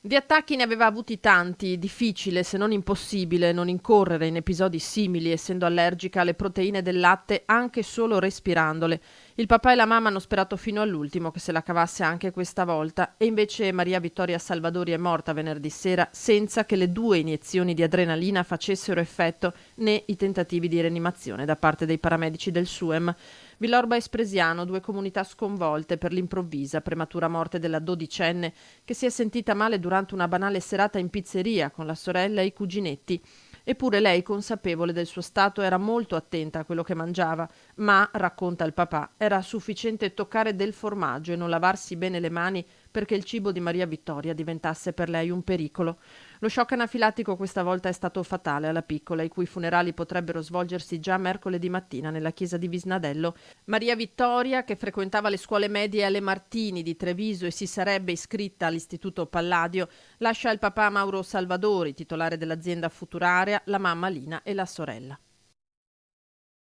Di attacchi ne aveva avuti tanti, difficile se non impossibile non incorrere in episodi simili essendo allergica alle proteine del latte anche solo respirandole. Il papà e la mamma hanno sperato fino all'ultimo che se la cavasse anche questa volta e invece Maria Vittoria Salvadori è morta venerdì sera senza che le 2 iniezioni di adrenalina facessero effetto né i tentativi di rianimazione da parte dei paramedici del SUEM. Villorba e Spresiano, 2 comunità sconvolte per l'improvvisa prematura morte della dodicenne che si è sentita male durante una banale serata in pizzeria con la sorella e i cuginetti. Eppure lei, consapevole del suo stato, era molto attenta a quello che mangiava, ma, racconta il papà, era sufficiente toccare del formaggio e non lavarsi bene le mani perché il cibo di Maria Vittoria diventasse per lei un pericolo. Lo shock anafilattico questa volta è stato fatale alla piccola, i cui funerali potrebbero svolgersi già mercoledì mattina nella chiesa di Visnadello. Maria Vittoria, che frequentava le scuole medie alle Martini di Treviso e si sarebbe iscritta all'Istituto Palladio, lascia il papà Mauro Salvadori, titolare dell'azienda Futurarea, la mamma Lina e la sorella.